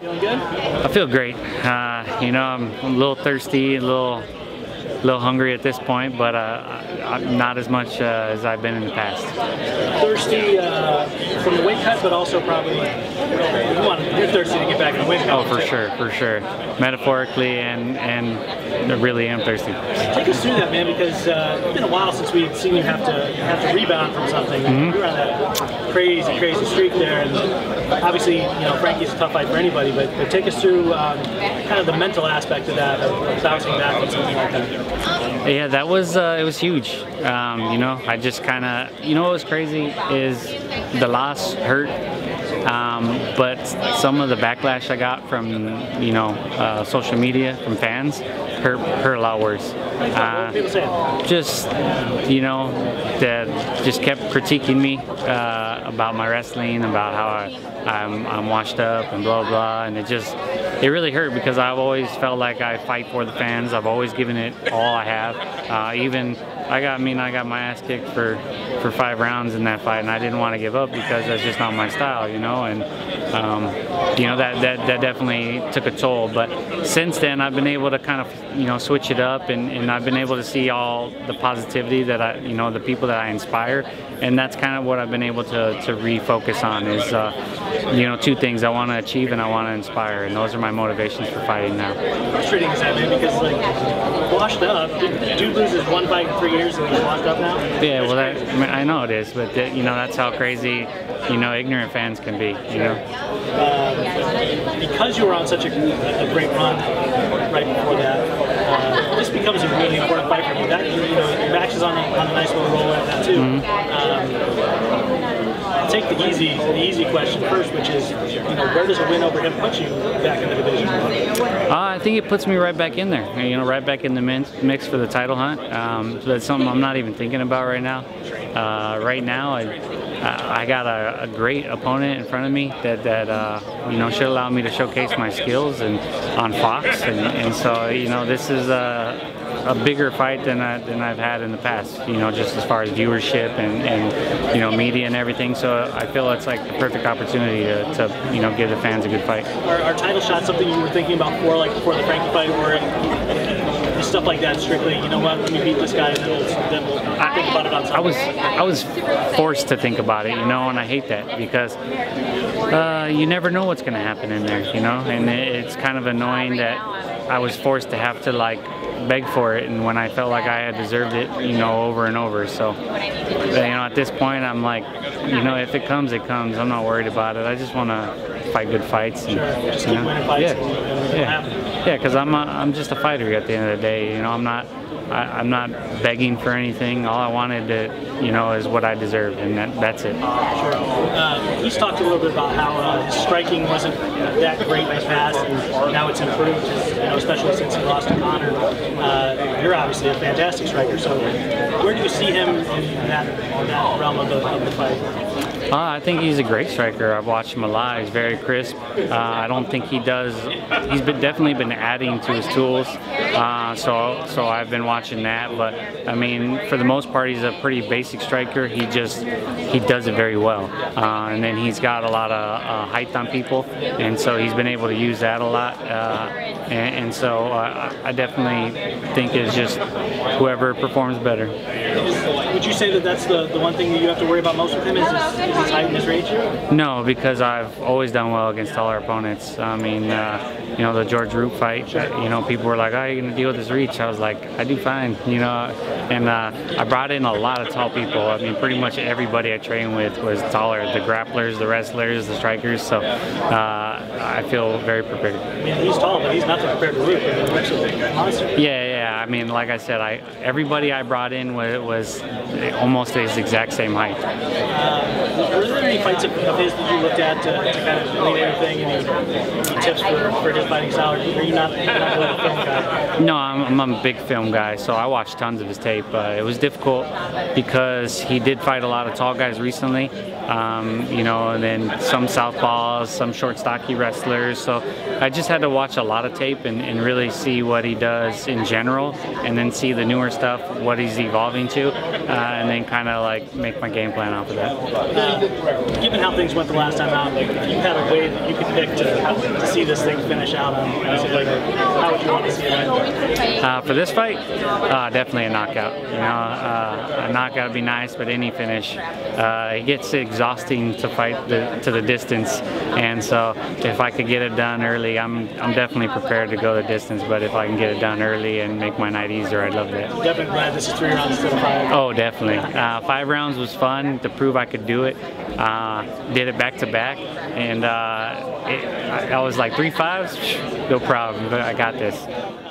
Feeling good? I feel great. You know, I'm a little thirsty, a little hungry at this point, but I'm not as much as I've been in the past. Thirsty from the weight cut, but also probably you're thirsty to get back in the weight cut. Oh, for sure, for sure. Metaphorically and I really am thirsty. Take us through that, man, because it's been a while since we've seen you have to rebound from something. You were on that crazy streak there, and obviously, you know, Frankie's a tough fight for anybody, but take us through kind of the mental aspect of that, of bouncing back from something like that. Yeah, that was it was huge. You know, I just kind of, you know, what was crazy is the loss hurt, but some of the backlash I got from, you know, social media from fans hurt a lot worse. Just, you know, that just kept critiquing me about my wrestling, about how I'm washed up and blah blah, and it really hurt because I've always felt like I fight for the fans. I've always given it all I have. I got my ass kicked for 5 rounds in that fight, and I didn't want to give up because that's just not my style, you know. And you know, that definitely took a toll. But since then, I've been able to kind of, you know, switch it up, and I've been able to see all the positivity that you know, the people that I inspire, and that's kind of what I've been able to refocus on is, you know, 2 things: I want to achieve and I want to inspire, and those are my motivations for fighting now. How frustrating is that, man? Because like washed up, dude loses 1 fight in 3 years and he's washed up now. Yeah, well, I know it is, but you know, that's how crazy, you know, ignorant fans can be, you know. Because you were on such a great run right before that, this becomes a really important fight for you. That, you know, your match is on a nice little roll like that too. I'll take the easy question first, which is, you know, where does a win over him put you back in the division? I think it puts me right back in there, you know, right back in the mix for the title hunt. So that's something I'm not even thinking about right now. Right now, I got a great opponent in front of me that you know, should allow me to showcase my skills and on Fox, and so, you know, this is a bigger fight than I've had in the past, you know, just as far as viewership and you know, media and everything. So I feel it's like the perfect opportunity to you know, give the fans a good fight. Are title shots something you were thinking about before the Frankie fight, or stuff like that strictly, you know what, let me beat this guy and then we'll think about it on Sunday? I was forced to think about it, you know, and I hate that because you never know what's going to happen in there, you know, and it's kind of annoying that I was forced to have to like beg for it, and when I felt like I had deserved it, you know, over and over. So, you know, at this point, I'm like, you know, if it comes, it comes. I'm not worried about it. I just want to fight good fights. And, sure, just keep winning fights. Yeah, because I'm just a fighter at the end of the day. You know, I'm not begging for anything. All I wanted to, you know, is what I deserve, and that's it. Sure. He's talked a little bit about how his striking wasn't that great in the past, and now it's improved, you know, especially since he lost to Connor. You're obviously a fantastic striker, so where do you see him in that realm of the fight? I think he's a great striker. I've watched him a lot. He's very crisp. I don't think he does. He's definitely been adding to his tools. So I've been watching that. But I mean, for the most part, he's a pretty basic striker. He does it very well. And then he's got a lot of height on people, and so he's been able to use that a lot. And so I definitely think it's just whoever performs better. Would you say that that's the one thing that you have to worry about most with him is his height and his reach? No, because I've always done well against all our opponents. I mean, you know, the George Root fight, you know, people were like, "How are you going to deal with his reach?" I was like, "I do fine," you know. And I brought in a lot of tall people. I mean, pretty much everybody I trained with was taller. The grapplers, the wrestlers, the strikers. So I feel very prepared. I mean, he's tall, but he's nothing compared to Root. Yeah. I mean, like I said, everybody I brought in was almost his exact same height. Were there any fights of his that you looked at to kind of lean everything? Any tips for his fighting style? Or are you not really a film guy? No, I'm a big film guy, so I watched tons of his tape. It was difficult because he did fight a lot of tall guys recently, you know, and then some southpaws, some short, stocky wrestlers. So I just had to watch a lot of tape and really see what he does in general. and then see the newer stuff, what he's evolving to, and then kind of like make my game plan off of that. Given how things went the last time out, like if you had a way that you could pick to see this thing finish out on, like, how would you want to see it end? For this fight, definitely a knockout. A knockout would be nice, but any finish, it gets exhausting to fight to the distance, and so if I could get it done early, I'm definitely prepared to go the distance. But if I can get it done early and make my night easier, I'd love that. Definitely glad this is 3 rounds instead of 5. Oh, definitely. 5 rounds was fun to prove I could do it. Did it back to back, and I was like 3 5s, no problem. But I got this.